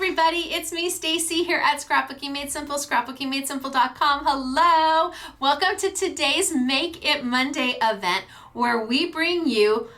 everybody, it's me, Stacy, here at Scrapbooking Made Simple, scrapbookingmadesimple.com. Hello, welcome to today's Make It Monday event, where we bring you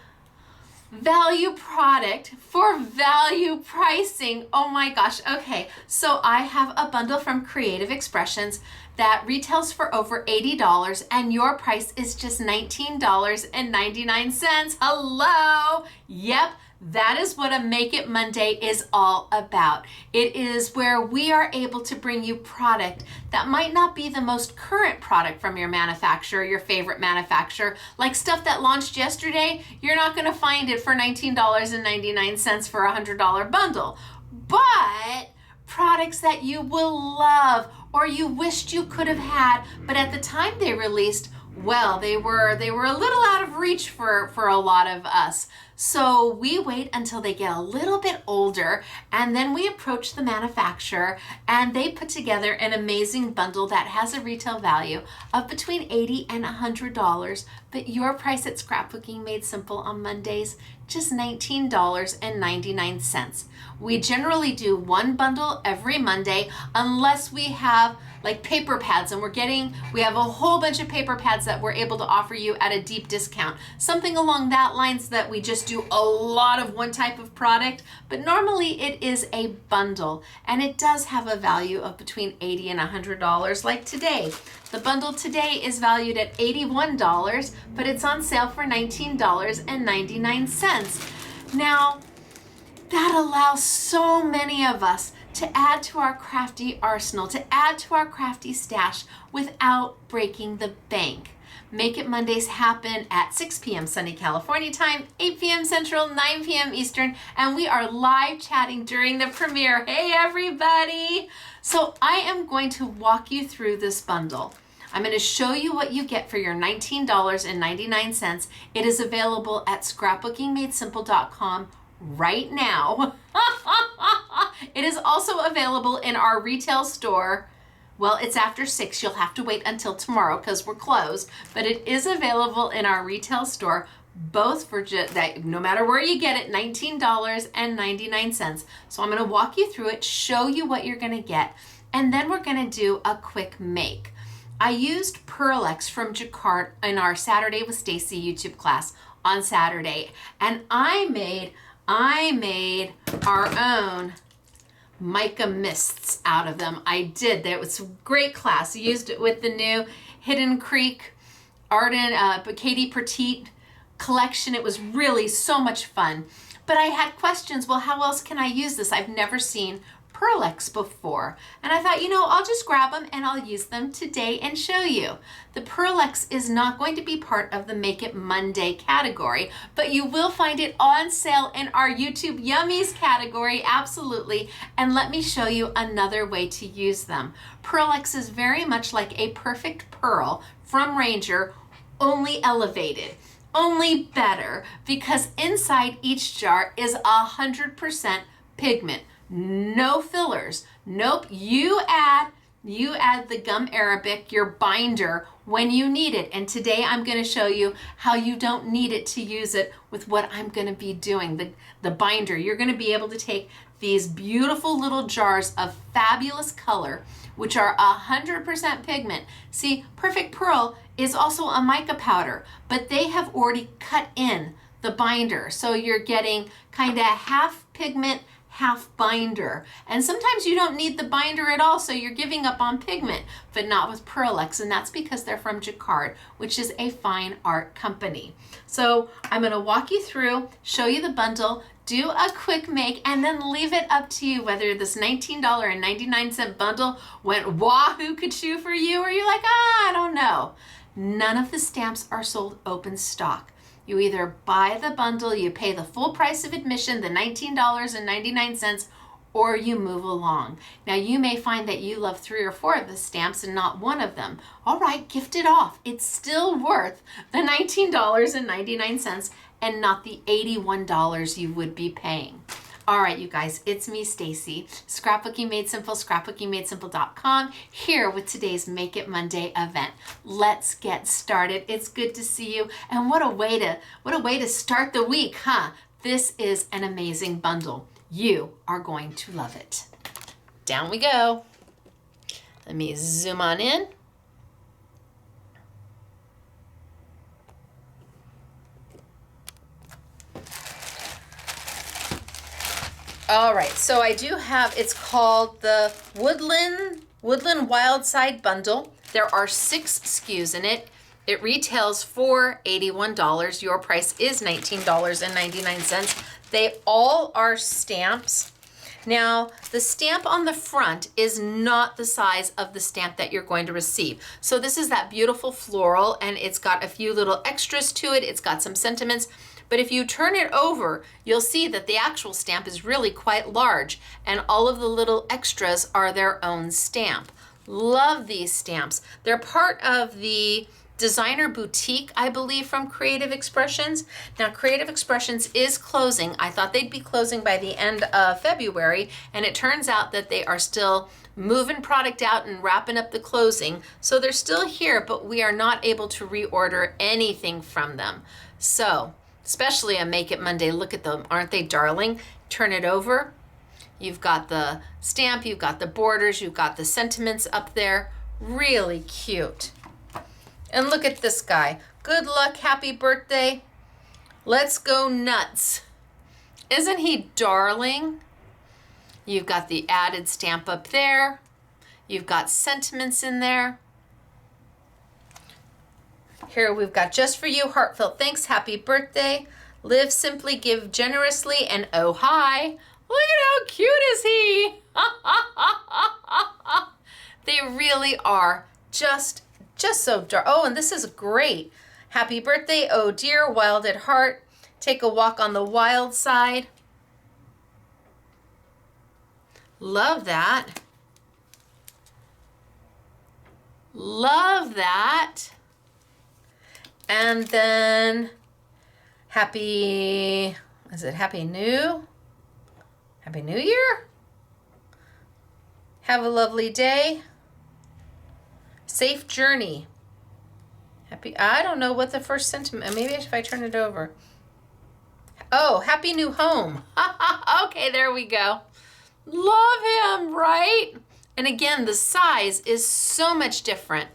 value product for value pricing. Oh my gosh. Okay, so I have a bundle from Creative Expressions that retails for over $80 and your price is just $19.99. Hello. Yep. That is what a Make It Monday is all about. It is where we are able to bring you product that might not be the most current product from your manufacturer, your favorite manufacturer, like stuff that launched yesterday. You're not going to find it for $19.99 for a $100 bundle, but products that you will love or you wished you could have had, but at the time they released, well, they were a little out of reach for a lot of us. So we wait until they get a little bit older, and then we approach the manufacturer and they put together an amazing bundle that has a retail value of between $80 and $100, but your price at Scrapbooking Made Simple on Mondays, just $19.99. We generally do one bundle every Monday unless we have like paper pads, and we have a whole bunch of paper pads that we're able to offer you at a deep discount. Something along that lines that we just do a lot of one type of product, but normally it is a bundle and it does have a value of between $80 and $100 like today. The bundle today is valued at $81, but it's on sale for $19.99. Now, that allows so many of us to add to our crafty arsenal, to add to our crafty stash without breaking the bank. Make It Mondays happen at 6 p.m. sunny California time, 8 p.m. Central, 9 p.m. Eastern, and we are live chatting during the premiere. Hey everybody! So I am going to walk you through this bundle. I'm going to show you what you get for your $19.99. It is available at scrapbookingmadesimple.com right now. It is also available in our retail store. Well, it's after 6. You'll have to wait until tomorrow because we're closed, but it is available in our retail store, both for that, no matter where you get it, $19.99. So I'm going to walk you through it, show you what you're going to get, and then we're going to do a quick make. I used Pearlex from Jacquard in our Saturday with Stacy YouTube class on Saturday, and I made our own mica mists out of them. I did. That was a great class. I used it with the new Hidden Creek Katie Petite collection. It was really so much fun. But I had questions. Well, how else can I use this? I've never seen Pearlex before. And I thought, I'll just grab them and I'll use them today and show you. The Pearlex is not going to be part of the Make It Monday category, but you will find it on sale in our YouTube Yummies category, absolutely. And let me show you another way to use them. Pearlex is very much like a perfect pearl from Ranger, only elevated. Only better, because inside each jar is 100% pigment. No fillers. Nope. You add the gum arabic, your binder, when you need it. And today I'm going to show you how you don't need it to use it with what I'm going to be doing. The binder. You're going to be able to take these beautiful little jars of fabulous color, which are 100% pigment. See, Perfect Pearl is also a mica powder, but they have already cut in the binder. So you're getting kind of half pigment, half binder. And sometimes you don't need the binder at all, so you're giving up on pigment, but not with Pearlex, and that's because they're from Jacquard, which is a fine art company. So I'm going to walk you through, show you the bundle, do a quick make, and then leave it up to you whether this $19.99 bundle went wahoo ka-choo for you, or you're like, I don't know. None of the stamps are sold open stock. You either buy the bundle, you pay the full price of admission, the $19.99, or you move along. Now you may find that you love 3 or 4 of the stamps and not one of them. All right, gift it off. It's still worth the $19.99 and not the $81 you would be paying. All right, you guys, it's me, Stacy, Scrapbooking Made Simple, scrapbookingmadesimple.com, here with today's Make It Monday event. Let's get started. It's good to see you, and what a way to start the week, huh? This is an amazing bundle. You are going to love it. down we go. Let me zoom on in. All right, so I do have, it's called the Woodland Wildside Bundle. There are 6 SKUs in it. It retails for $81. Your price is $19.99. They all are stamps. Now, the stamp on the front is not the size of the stamp that you're going to receive. So this is that beautiful floral, and it's got a few little extras to it. It's got some sentiments. But if you turn it over, you'll see that the actual stamp is really quite large, and all of the little extras are their own stamp. Love these stamps. They're part of the designer boutique, I believe, from Creative Expressions. Now, Creative Expressions is closing. I thought they'd be closing by the end of February, and it turns out that they are still moving product out and wrapping up the closing. So they're still here, but we are not able to reorder anything from them. So, especially on Make It Monday, look at them. Aren't they darling? Turn it over. You've got the stamp, you've got the borders, you've got the sentiments up there. Really cute. And look at this guy. Good luck, happy birthday. Let's go nuts. Isn't he darling? You've got the added stamp up there. You've got sentiments in there. Here we've got just for you, heartfelt thanks, happy birthday. Live simply, give generously, and oh hi. Look at how cute is he. They really are just so dark. Oh, and this is great. Happy birthday, oh dear, wild at heart. Take a walk on the wild side. Love that. Love that. And then Happy New Year? Have a lovely day. Safe journey. I don't know what the first sentiment, maybe if I turn it over. Oh, happy new home. Okay, there we go. Love him, right? And again, the size is so much different.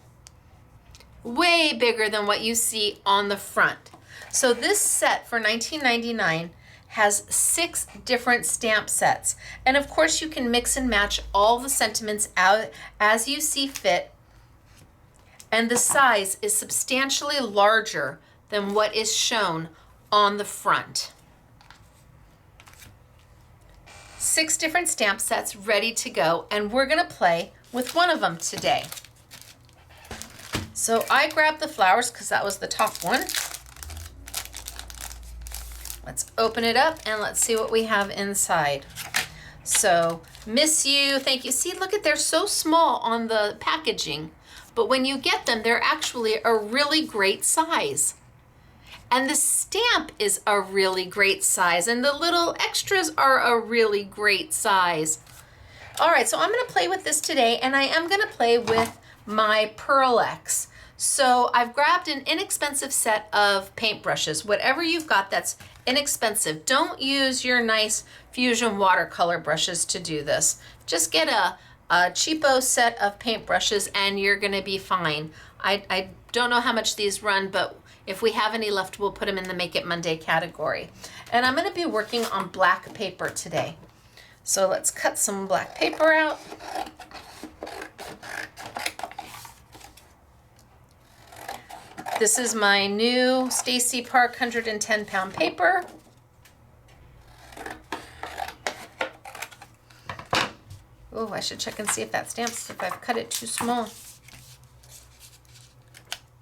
Way bigger than what you see on the front. So this set for $19.99 has 6 different stamp sets. And of course you can mix and match all the sentiments out as you see fit. And the size is substantially larger than what is shown on the front. 6 different stamp sets ready to go, and we're gonna play with one of them today. So I grabbed the flowers because that was the top one. Let's open it up and let's see what we have inside. So, miss you, thank you. See, look at, they're so small on the packaging, but when you get them, they're actually a really great size. And the stamp is a really great size, and the little extras are a really great size. All right, so I'm gonna play with this today, and I am gonna play with my Pearlex. So I've grabbed an inexpensive set of paintbrushes, whatever you've got that's inexpensive. Don't use your nice Fusion watercolor brushes to do this. Just get a cheapo set of paintbrushes and you're gonna be fine. I don't know how much these run, but if we have any left, we'll put them in the Make It Monday category. And I'm gonna be working on black paper today. So let's cut some black paper out. This is my new Stacy Park 110-pound paper. Oh, I should check and see if that stamps, if I've cut it too small.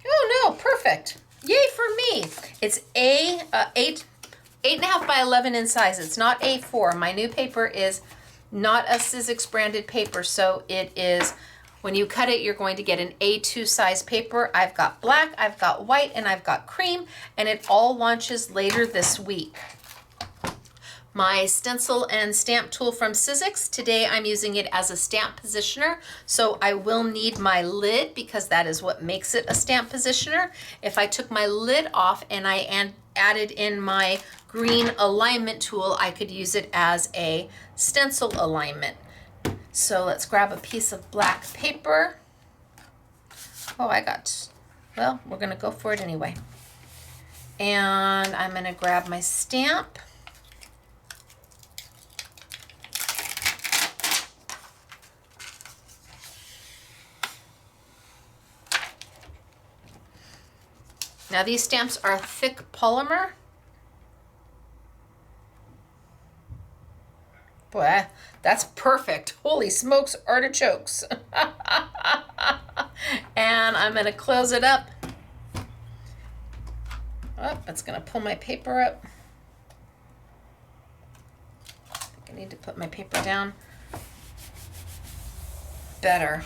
Oh no, perfect. Yay for me. It's 8.5 by 11 in size. It's not A4. My new paper is not a Sizzix branded paper, so it is, when you cut it, you're going to get an A2 size paper. I've got black, I've got white, and I've got cream, and it all launches later this week. My stencil and stamp tool from Sizzix. Today I'm using it as a stamp positioner, so I will need my lid because that is what makes it a stamp positioner. If I took my lid off and I added in my green alignment tool, I could use it as a stencil alignment. So let's grab a piece of black paper. Oh, well, we're gonna go for it anyway. And I'm gonna grab my stamp. Now these stamps are thick polymer. Boy, that's perfect. Holy smokes, artichokes. And I'm gonna close it up. Oh, that's gonna pull my paper up. I think I need to put my paper down. Better.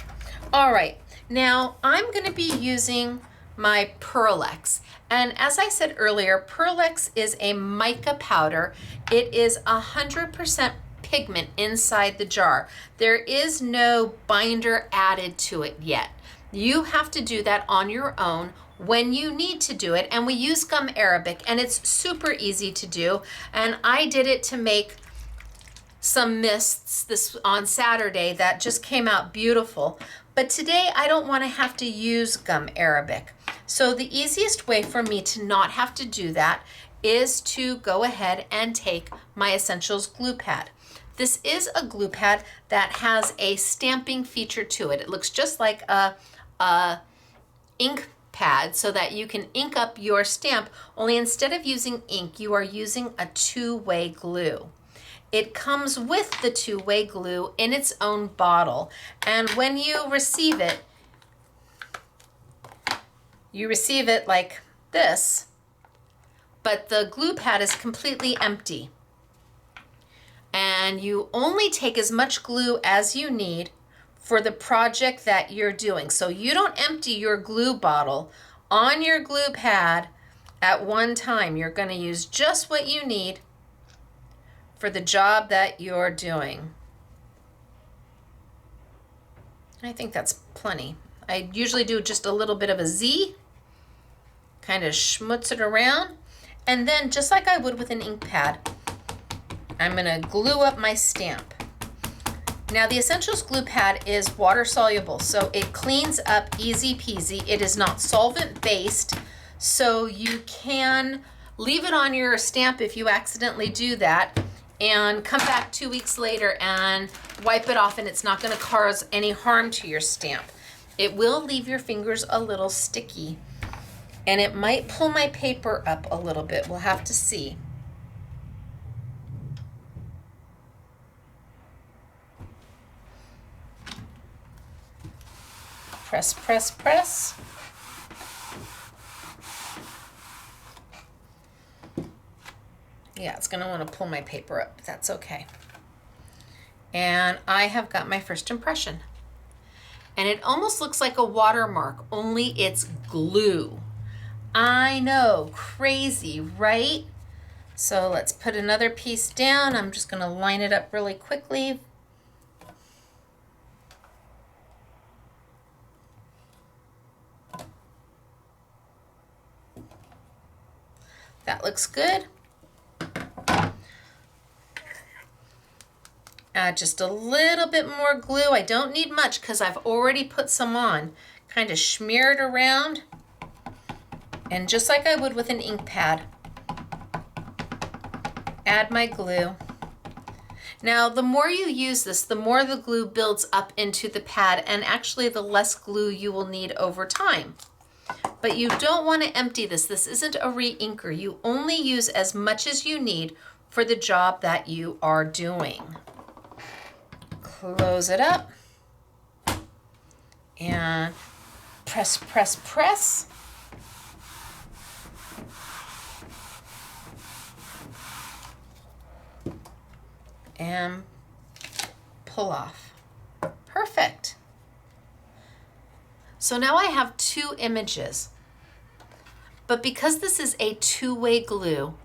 All right, now I'm gonna be using my Pearlex. And as I said earlier, Pearlex is a mica powder. It is 100% pigment inside the jar. There is no binder added to it yet. You have to do that on your own when you need to do it. And we use gum arabic, and it's super easy to do. And I did it to make some mists this on Saturday that just came out beautiful. But today I don't want to have to use gum arabic. So the easiest way for me to not have to do that is to go ahead and take my Essentials glue pad. This is a glue pad that has a stamping feature to it. It looks just like a ink pad so that you can ink up your stamp, only instead of using ink, you are using a two-way glue. It comes with the two-way glue in its own bottle, and when you receive it like this, but the glue pad is completely empty. And you only take as much glue as you need for the project that you're doing. So you don't empty your glue bottle on your glue pad at one time. You're going to use just what you need for the job that you're doing. I think that's plenty. I usually do just a little bit of a Z, kind of schmutz it around, and then just like I would with an ink pad, I'm gonna glue up my stamp. Now the Essentials glue pad is water soluble, so it cleans up easy peasy. It is not solvent based, so you can leave it on your stamp if you accidentally do that and come back 2 weeks later and wipe it off, and it's not gonna cause any harm to your stamp. It will leave your fingers a little sticky, and it might pull my paper up a little bit. We'll have to see. Press, press, press. Yeah, it's gonna wanna pull my paper up, but that's okay. And I have got my first impression. And it almost looks like a watermark, only it's glue. I know, crazy, right? So let's put another piece down. I'm just gonna line it up really quickly. That looks good. Add just a little bit more glue. I don't need much because I've already put some on. Kind of smear it around. And just like I would with an ink pad, add my glue. Now, the more you use this, the more the glue builds up into the pad, and actually the less glue you will need over time. But you don't want to empty this. This isn't a re-inker. You only use as much as you need for the job that you are doing. Close it up and press, press, press. And pull off. Perfect. So now I have two images, but because this is a two-way glue,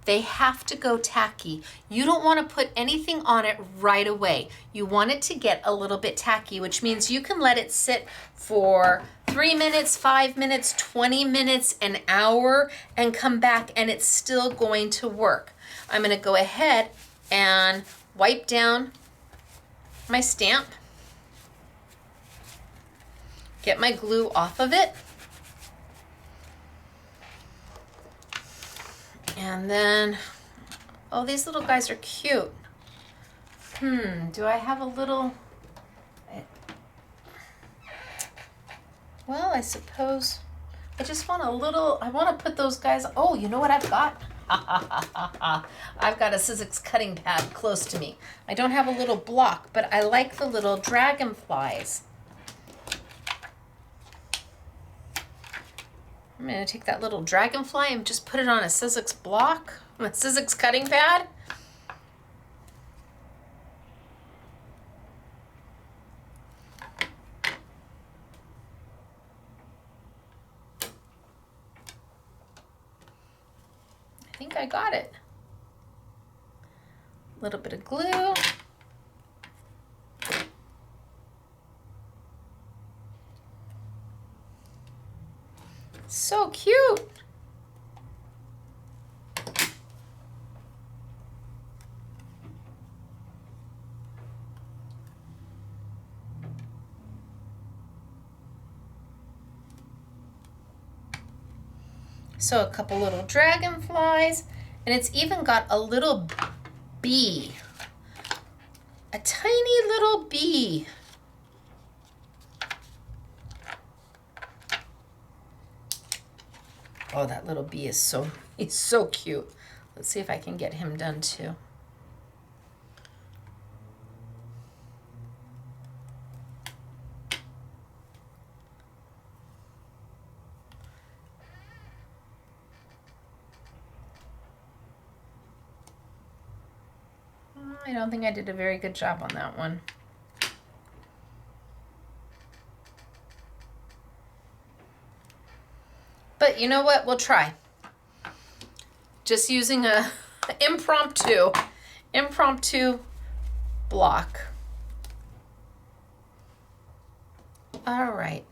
they have to go tacky. You don't want to put anything on it right away. You want it to get a little bit tacky, which means you can let it sit for 3 minutes, 5 minutes, 20 minutes, an hour, and come back and it's still going to work. I'm going to go ahead and wipe down my stamp, get my glue off of it, and then, oh, these little guys are cute. Do I have a little, well, I suppose I just want a little, I want to put those guys, oh, you know what I've got? I've got a Sizzix cutting pad close to me. I don't have a little block, but I like the little dragonflies. I'm going to take that little dragonfly and just put it on a Sizzix block, a Sizzix cutting pad. I think I got it. A little bit of glue. So cute. So a couple little dragonflies, and it's even got a little bee, a tiny little bee. Oh, that little bee is he's so cute. Let's see if I can get him done too. I don't think I did a very good job on that one. But you know what? We'll try. Just using a impromptu block. All right.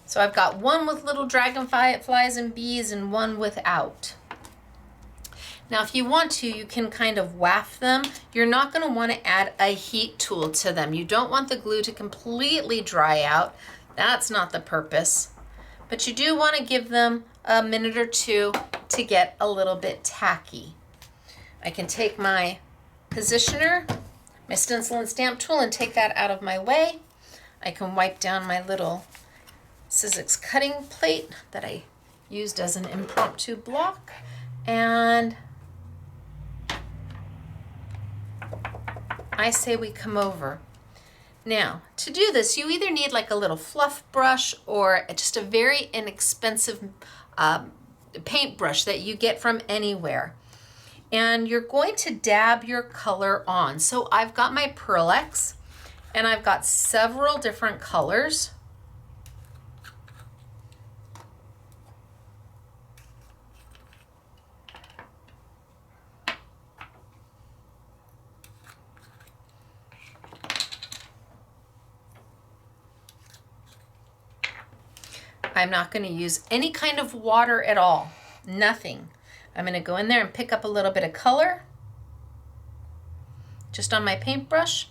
So I've got one with little dragonflies and bees and one without. Now, if you want to, you can kind of waft them. You're not going to want to add a heat tool to them. You don't want the glue to completely dry out. That's not the purpose. But you do want to give them a minute or two to get a little bit tacky. I can take my positioner, my stencil and stamp tool, and take that out of my way. I can wipe down my little Sizzix cutting plate that I used as an impromptu block, and I say we come over. Now, to do this, you either need like a little fluff brush or just a very inexpensive paintbrush that you get from anywhere. And you're going to dab your color on. So I've got my Pearlex, and I've got several different colors. I'm not going to use any kind of water at all, nothing. I'm going to go in there and pick up a little bit of color just on my paintbrush,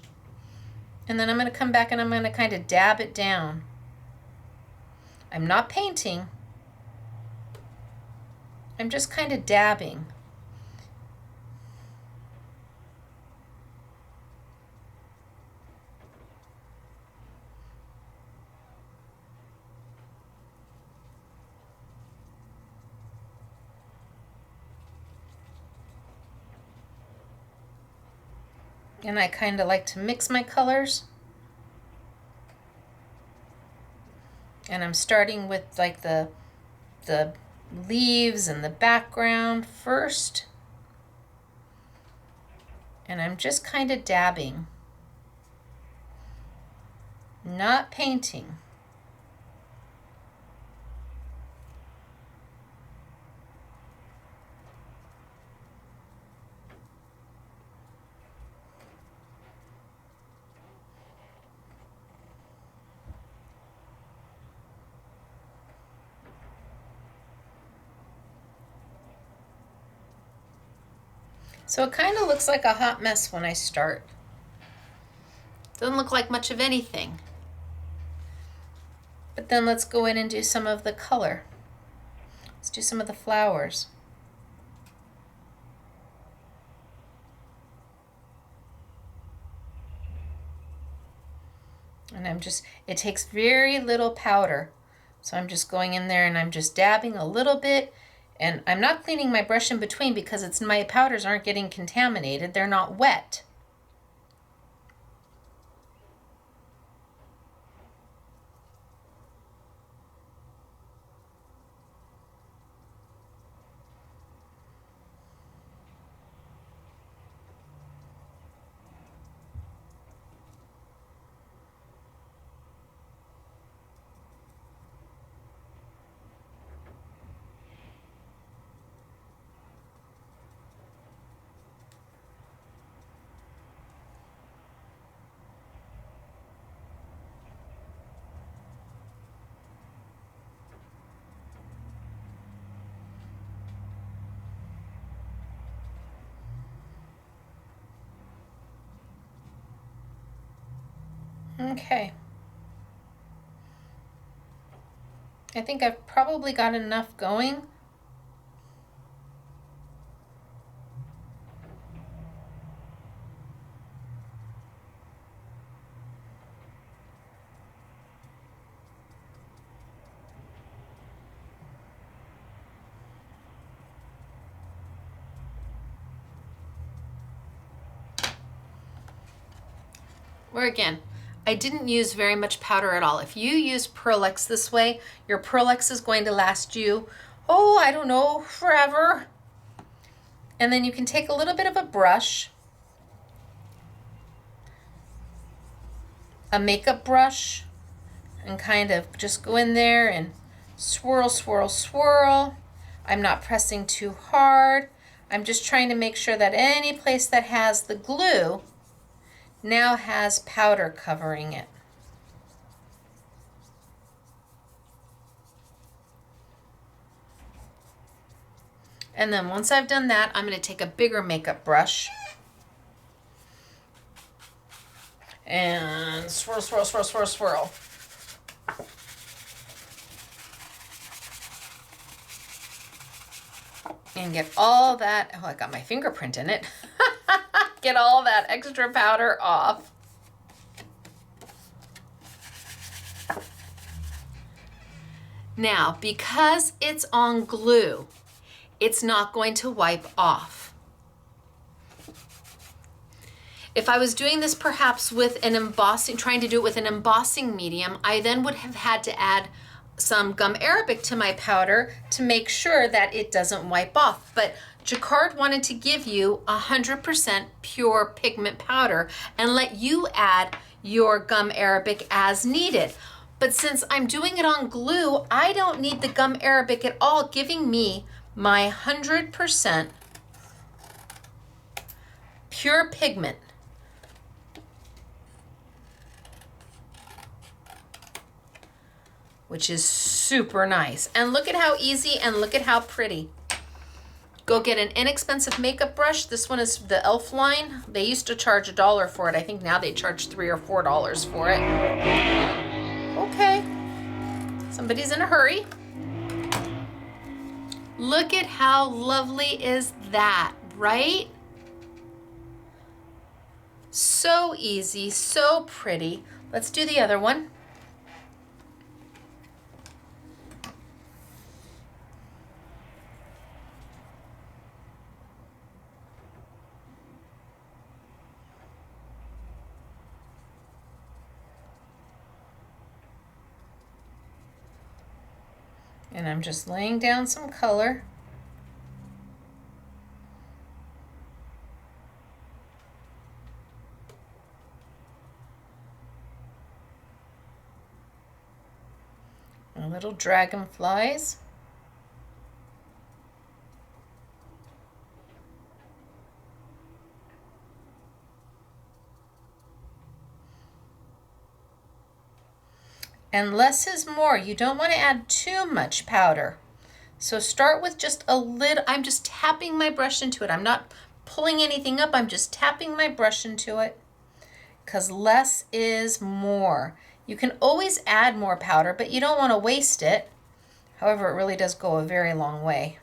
and then I'm going to come back and I'm going to kind of dab it down. I'm not painting, I'm just kind of dabbing. And I kind of like to mix my colors. And I'm starting with like the leaves and the background first. And I'm just kind of dabbing, not painting. So it kind of looks like a hot mess when I start. Doesn't look like much of anything. But then let's go in and do some of the color. Let's do some of the flowers. And it takes very little powder. So I'm just going in there and I'm just dabbing a little bit. And I'm not cleaning my brush in between because my powders aren't getting contaminated. They're not wet. Okay. I think I've probably got enough going. Or again, I didn't use very much powder at all. If you use Pearlex this way, your Pearlex is going to last you, oh, I don't know, forever. And then you can take a little bit of a brush, a makeup brush, and kind of just go in there and swirl, swirl, swirl. I'm not pressing too hard. I'm just trying to make sure that any place that has the glue now has powder covering it. And then once I've done that, I'm going to take a bigger makeup brush and swirl, swirl, swirl, swirl, swirl. And get all that, oh, I got my fingerprint in it. Get all that extra powder off. Now, because it's on glue, it's not going to wipe off. If I was doing this perhaps with an embossing, trying to do it with an embossing medium, I then would have had to add some gum arabic to my powder to make sure that it doesn't wipe off. But Jacquard wanted to give you 100% pure pigment powder and let you add your gum arabic as needed. But since I'm doing it on glue, I don't need the gum arabic at all, giving me my 100% pure pigment. Which is super nice. And look at how easy and look at how pretty. Go get an inexpensive makeup brush. This one is the e.l.f. line. They used to charge $1 for it. I think now they charge $3 or $4 for it. Okay, somebody's in a hurry. Look at how lovely is that, right? So easy, so pretty. Let's do the other one. And I'm just laying down some color. And little dragonflies. And less is more. You don't want to add too much powder. So start with just a little. I'm just tapping my brush into it. I'm not pulling anything up. I'm just tapping my brush into it. because less is more. You can always add more powder, but you don't want to waste it. However, it really does go a very long way.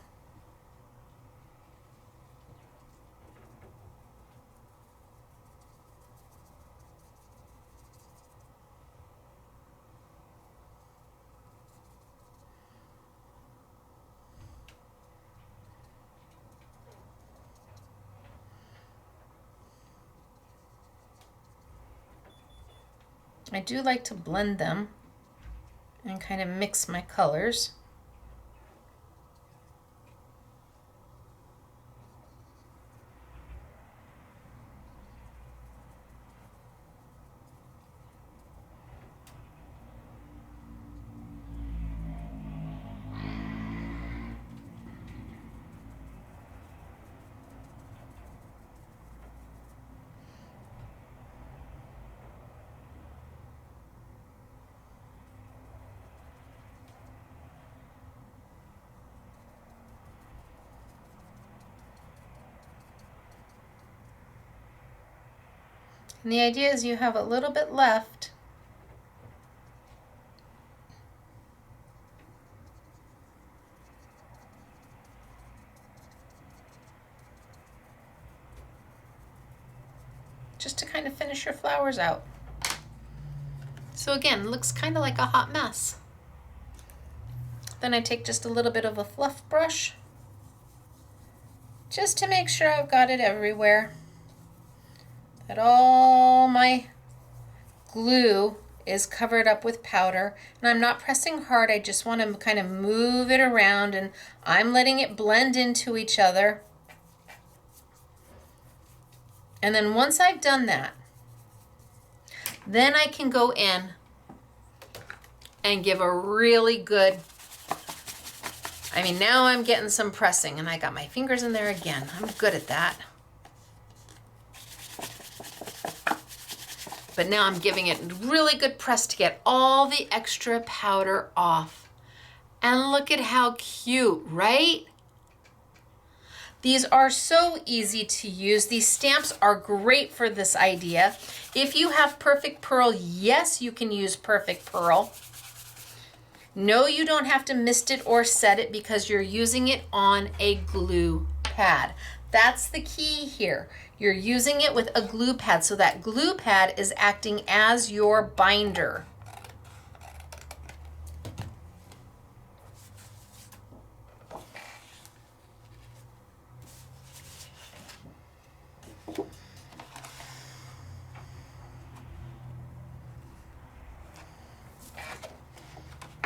I do like to blend them and kind of mix my colors. And the idea is you have a little bit left. Just to kind of finish your flowers out. So again, it looks kind of like a hot mess. Then I take just a little bit of a fluff brush, just to make sure I've got it everywhere, that all my glue is covered up with powder. And I'm not pressing hard, I just want to kind of move it around, and I'm letting it blend into each other. And then once I've done that, then I can go in and give a really good, I mean, now I'm getting some pressing, and I got my fingers in there again. I'm good at that. But now I'm giving it really good press to get all the extra powder off. And look at how cute, right? These are so easy to use. These stamps are great for this idea. If you have Perfect Pearl, yes, you can use Perfect Pearl. No, you don't have to mist it or set it because you're using it on a glue pad. That's the key here. You're using it with a glue pad, so that glue pad is acting as your binder.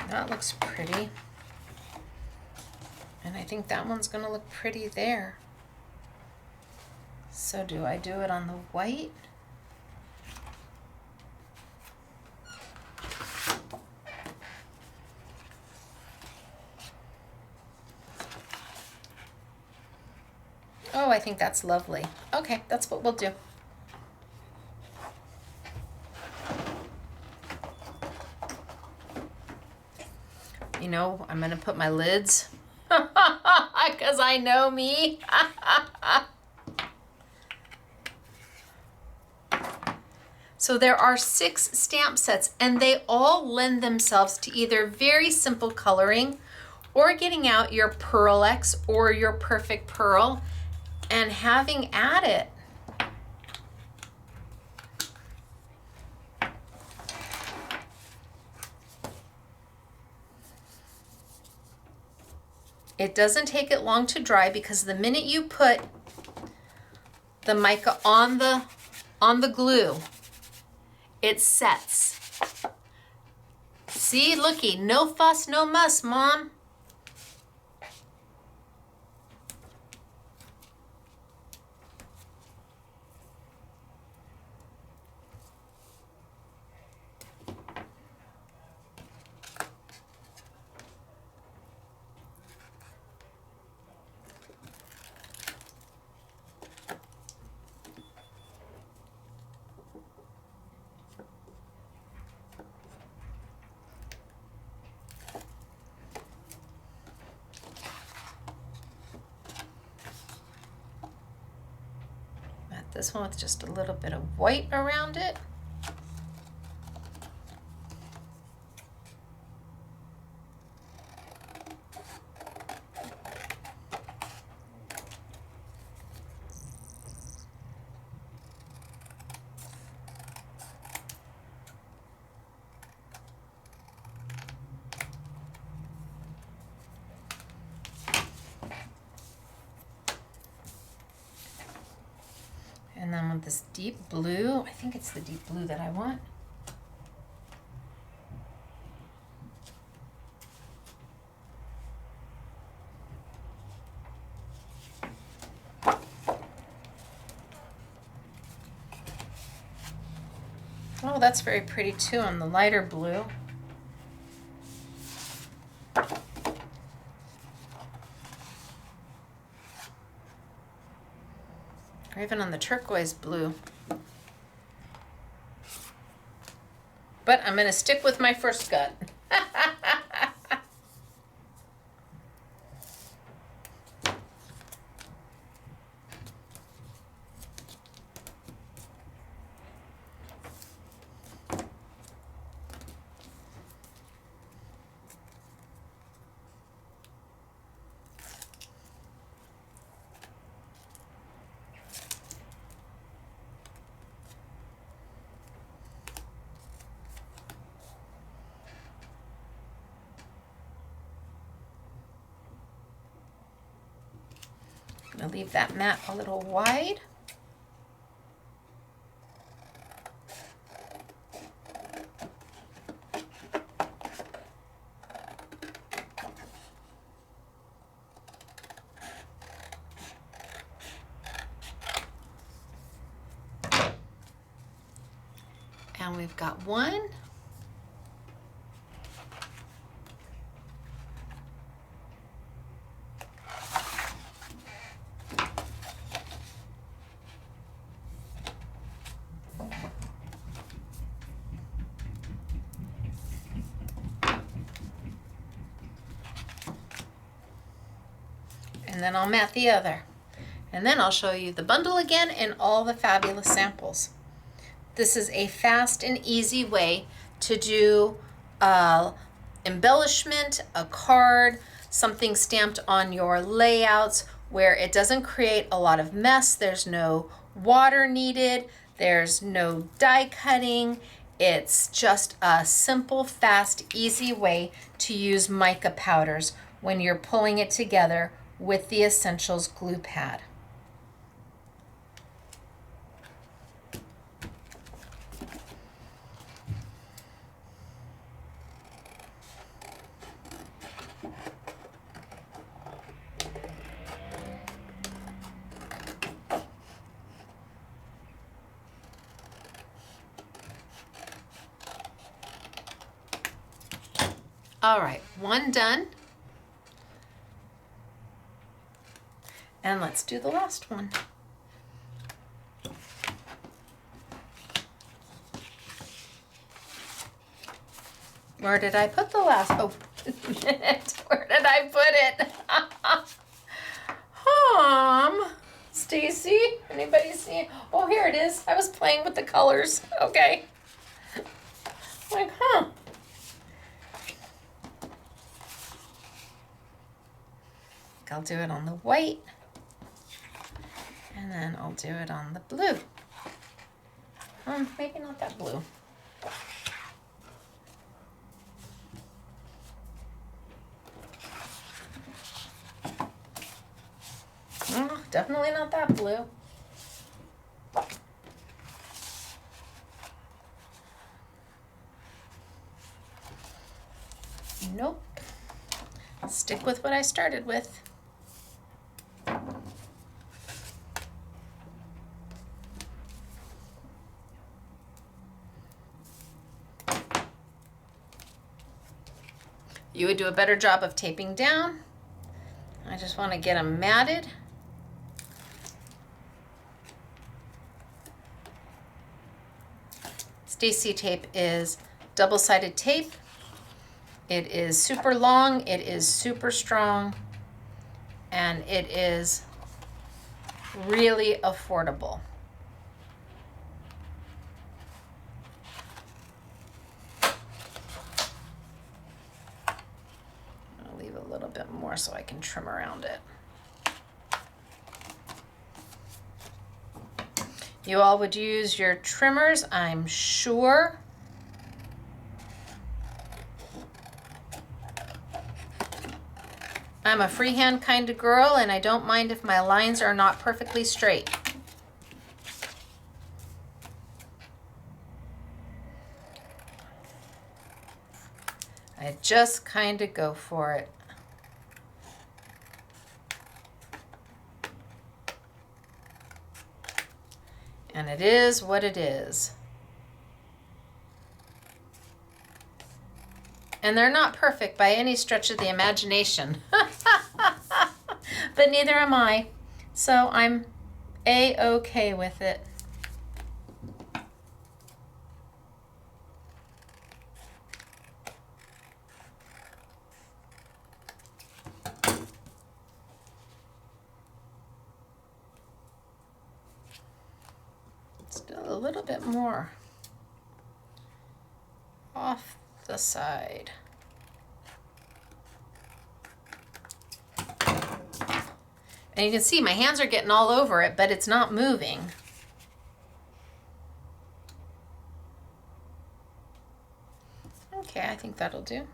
That looks pretty. And I think that one's going to look pretty there. So do I do it on the white? Oh, I think that's lovely. Okay, that's what we'll do. You know, I'm going to put my lids because I know me. So there are 6 stamp sets, and they all lend themselves to either very simple coloring or getting out your Pearlex or your Perfect Pearl and having at it. It doesn't take it long to dry because the minute you put the mica on the glue, it sets. See, looky, no fuss, no muss, Mom. This one with just a little bit of white around it. in with this deep blue. I think it's the deep blue that I want. Oh, that's very pretty too on the lighter blue. Or even on the turquoise blue. But I'm going to stick with my first gut. I'm going to leave that mat a little wide. And we've got one. And then I'll mat the other. And then I'll show you the bundle again and all the fabulous samples. This is a fast and easy way to do embellishment, a card, something stamped on your layouts where it doesn't create a lot of mess. There's no water needed. There's no die cutting. It's just a simple, fast, easy way to use mica powders when you're pulling it together with the Essentials glue pad. All right, one done. And let's do the last one. Where did I put the last? Oh, where did I put it? Stacy, anybody see? Oh, here it is. I was playing with the colors. Okay. Like, I'll do it on the white, and then I'll do it on the blue. Maybe not that blue. Definitely not that blue. Nope. I'll stick with what I started with. You would do a better job of taping down. I just want to get them matted. Stacy tape is double-sided tape. It is super long, it is super strong, and it is really affordable. A little bit more so I can trim around it. You all would use your trimmers, I'm sure. I'm a freehand kind of girl, and I don't mind if my lines are not perfectly straight. I just kind of go for it. And it is what it is. And they're not perfect by any stretch of the imagination. But neither am I. So I'm A-okay with it. Still a little bit more off the side. And you can see my hands are getting all over it, but it's not moving. Okay, I think that'll do.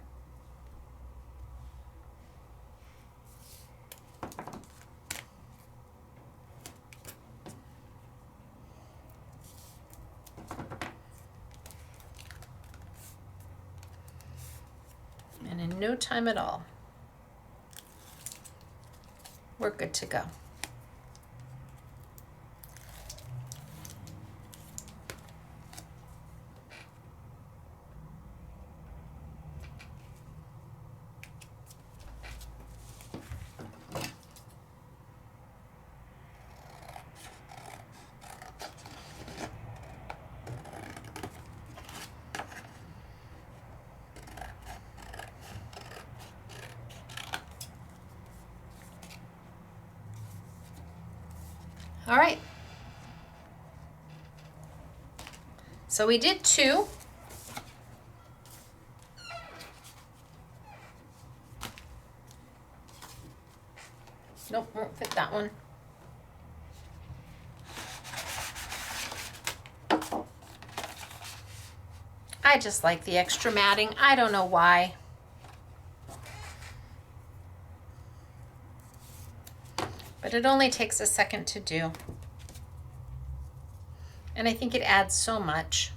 And in no time at all, we're good to go. All right. So we did 2. Nope, won't fit that one. I just like the extra matting. I don't know why. But it only takes a second to do. And I think it adds so much.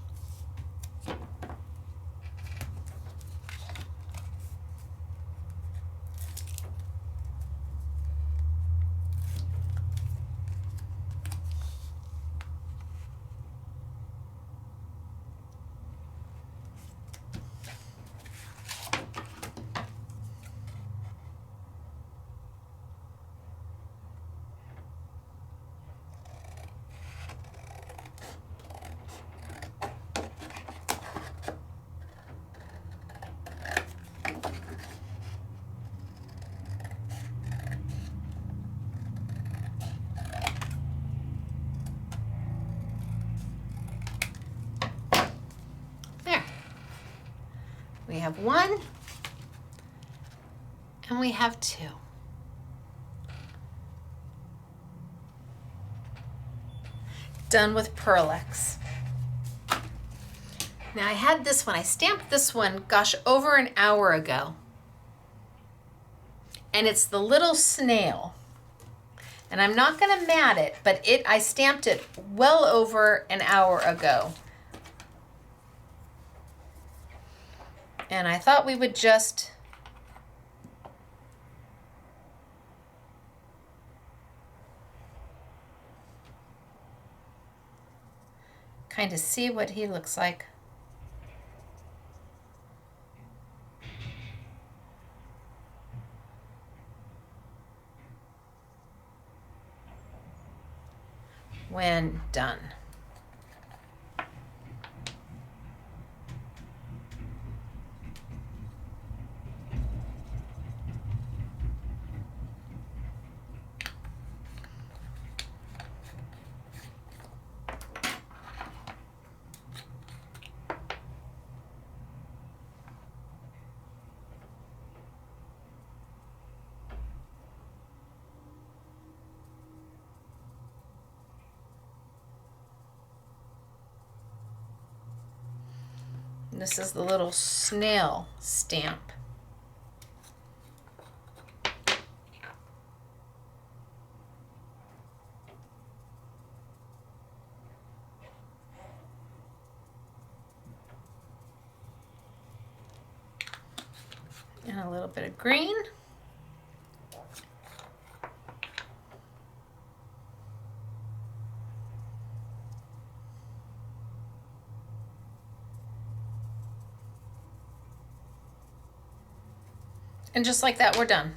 We have 1 and we have 2. Done with Pearlex. Now I had this one, I stamped this one, gosh, over an hour ago. And it's the little snail. And I'm not gonna mat it, but I stamped it well over an hour ago. And I thought we would just kind of see what he looks like. When done. This is the little snail stamp. And a little bit of green. And just like that, we're done.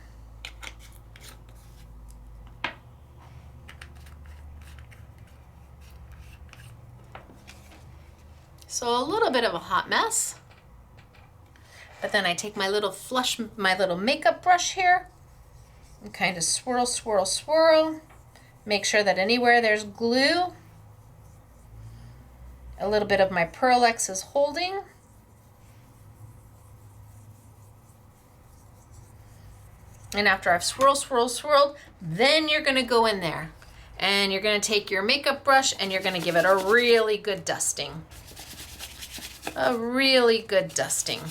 So a little bit of a hot mess. But then I take my little makeup brush here and kind of swirl, swirl, swirl. Make sure that anywhere there's glue, a little bit of my Pearlex is holding. And after I've swirled, swirled, swirled, then you're gonna go in there and you're gonna take your makeup brush and you're gonna give it a really good dusting. A really good dusting.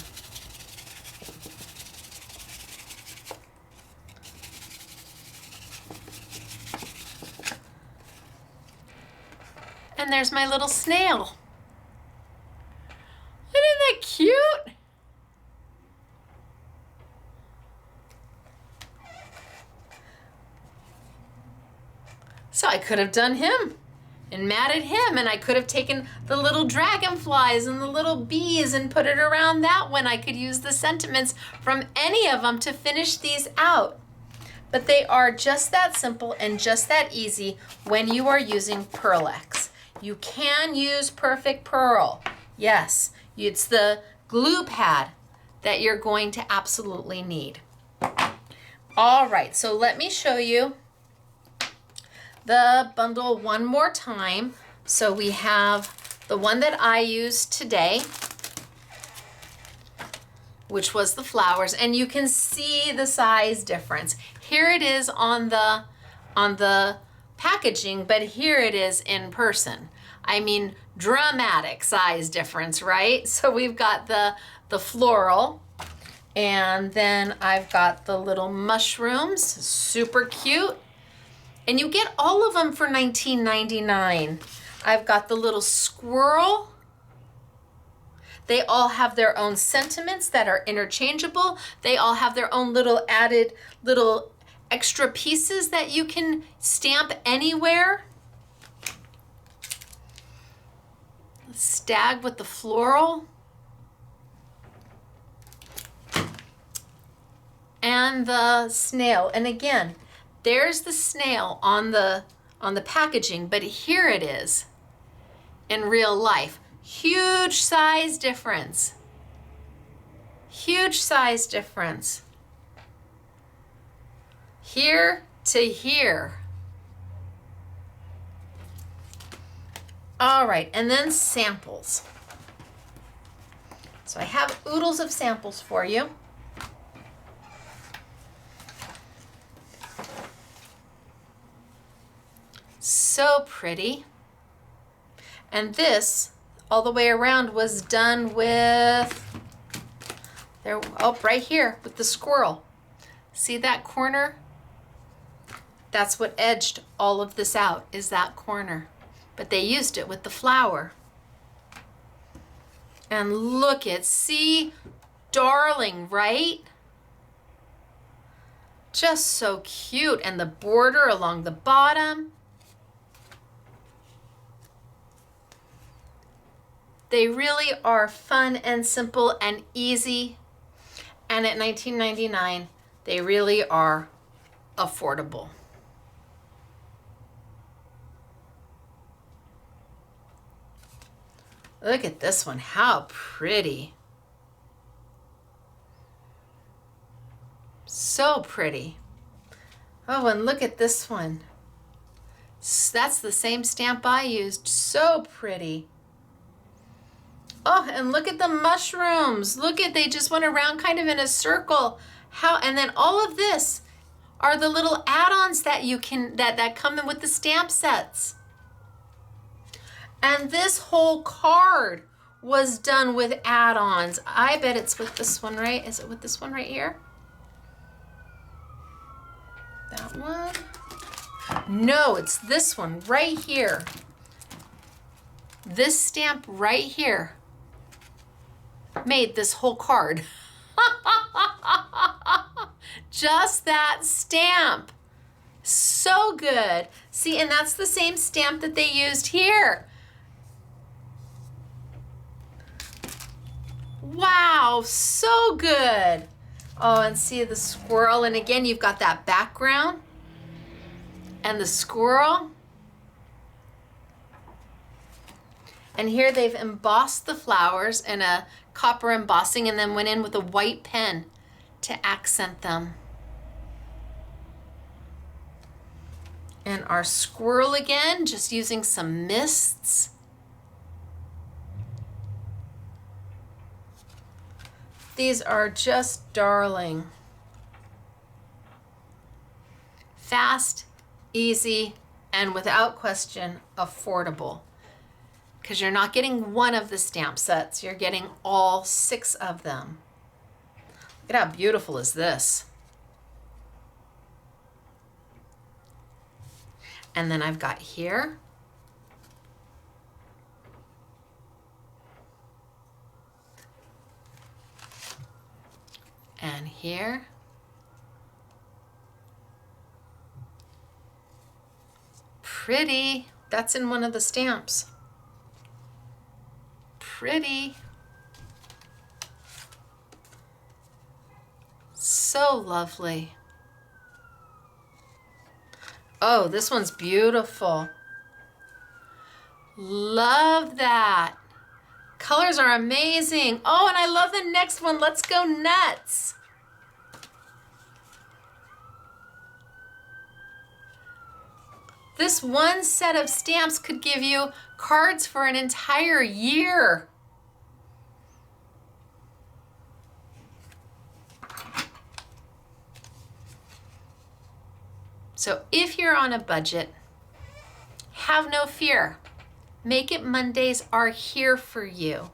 And there's my little snail. Isn't that cute? So I could have done him and matted him, and I could have taken the little dragonflies and the little bees and put it around that one. I could use the sentiments from any of them to finish these out. But they are just that simple and just that easy when you are using Pearlex. You can use Perfect Pearl. Yes, it's the glue pad that you're going to absolutely need. All right, so let me show you the bundle one more time. So we have the one that I used today, which was the flowers, and you can see the size difference. Here it is on the packaging, but here it is in person. I mean, dramatic size difference, right? So we've got the floral, and then I've got the little mushrooms, super cute. And you get all of them for $19.99. I've got the little squirrel. They all have their own sentiments that are interchangeable. They all have their own little added little extra pieces that you can stamp anywhere. The stag with the floral. And the snail. And again, there's the snail on the packaging, but here it is in real life. Huge size difference. Huge size difference. Here to here. All right, and then samples. So I have oodles of samples for you. So pretty. And this all the way around was done with right here with the squirrel. See that corner? That's what edged all of this out, is that corner. But they used it with the flower. And look at, see, darling, right? Just so cute. And the border along the bottom. They really are fun and simple and easy. And at $19.99, they really are affordable. Look at this one, how pretty. So pretty. Oh, and look at this one. That's the same stamp I used, so pretty. Oh, and look at the mushrooms. Look at, they just went around kind of in a circle. And then all of this are the little add-ons that you can, that come in with the stamp sets. And this whole card was done with add-ons. I bet it's with this one, right? Is it with this one right here? That one? No, it's this one right here. This stamp right here made this whole card. Just that stamp. So good. See, and that's the same stamp that they used here. Wow, so good. Oh, and see the squirrel. And again, you've got that background and the squirrel. And here they've embossed the flowers in a copper embossing and then went in with a white pen to accent them. And our squirrel again, just using some mists. These are just darling. Fast, easy, and without question, affordable. Because you're not getting one of the stamp sets, you're getting all 6 of them. Look at how beautiful is this. And then I've got here. And here. Pretty. That's in one of the stamps. Pretty. So lovely. Oh, this one's beautiful. Love that. Colors are amazing. Oh, and I love the next one. Let's go nuts. This one set of stamps could give you cards for an entire year. So if you're on a budget, have no fear. Make It Mondays are here for you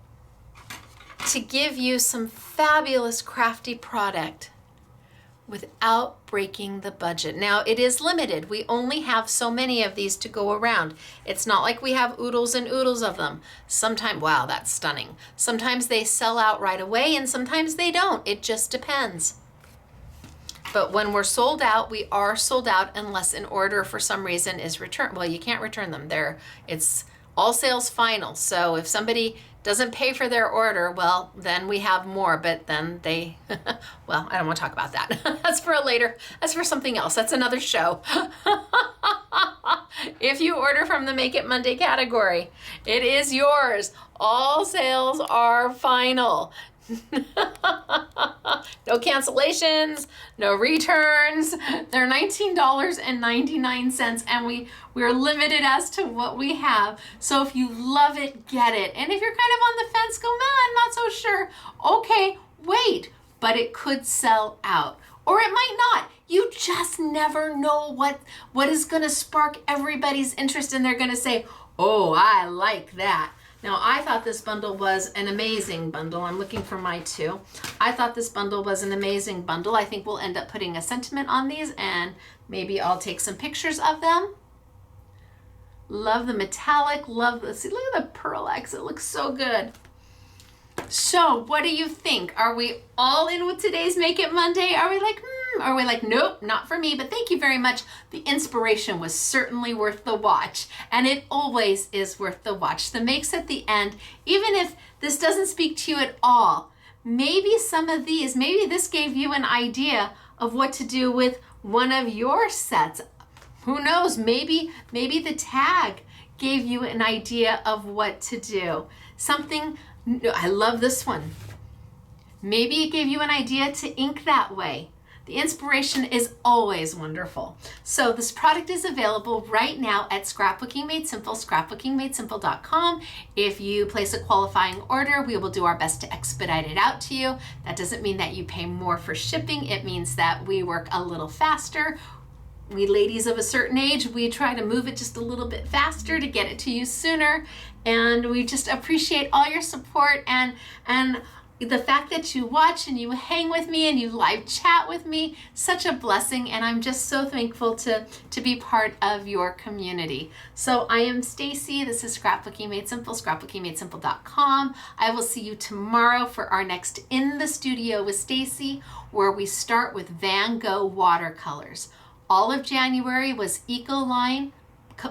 to give you some fabulous crafty product without breaking the budget. Now, it is limited. We only have so many of these to go around. It's not like we have oodles and oodles of them. Sometimes, wow, that's stunning. Sometimes they sell out right away and sometimes they don't. It just depends. But when we're sold out, we are sold out unless an order for some reason is returned. Well, you can't return them. It's all sales final. So if somebody doesn't pay for their order, well, then we have more, but then they, well, I don't want to talk about that. That's for a later, that's for something else. That's another show. If you order from the Make It Monday category, it is yours. All sales are final. No cancellations, no returns. They're $19.99 and we're limited as to what we have. So if you love it, get it. And if you're kind of on the fence, go, man, I'm not so sure. Okay, wait, but it could sell out. Or it might not. You just never know what is gonna spark everybody's interest and they're gonna say, oh, I like that. Now, I thought this bundle was an amazing bundle. I'm looking for my 2. I thought this bundle was an amazing bundle. I think we'll end up putting a sentiment on these and maybe I'll take some pictures of them. Love the metallic, love the, see, look at the Pearlex. It looks so good. So what do you think? Are we all in with today's Make It Monday? Are we like, Are we like, nope, not for me, but thank you very much. The inspiration was certainly worth the watch, and it always is worth the watch. The makes at the end, even if this doesn't speak to you at all, maybe some of these, maybe this gave you an idea of what to do with one of your sets. Who knows, maybe the tag gave you an idea of what to do. Something, I love this one. Maybe it gave you an idea to ink that way. The inspiration is always wonderful. So this product is available right now at Scrapbooking Made Simple, scrapbookingmadesimple.com. If you place a qualifying order, we will do our best to expedite it out to you. That doesn't mean that you pay more for shipping. It means that we work a little faster. We ladies of a certain age, we try to move it just a little bit faster to get it to you sooner. And we just appreciate all your support and the fact that you watch and you hang with me and you live chat with me, such a blessing, and I'm just so thankful to be part of your community. So I am Stacy. This is Scrapbooking Made Simple, scrapbookingmadesimple.com. I will see you tomorrow for our next In the Studio with Stacy, where we start with Van Gogh watercolors. All of January was Ecoline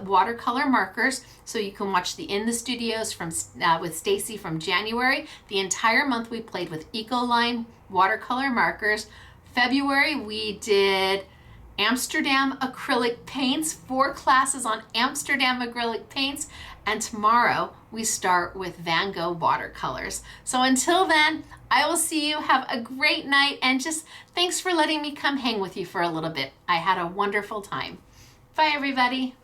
watercolor markers, so you can watch the In the Studios from with Stacy from January. The entire month we played with Ecoline watercolor markers. February we did Amsterdam acrylic paints, 4 classes on Amsterdam acrylic paints, and tomorrow we start with Van Gogh watercolors. So until then, I will see you. Have a great night, and just thanks for letting me come hang with you for a little bit. I had a wonderful time. Bye everybody.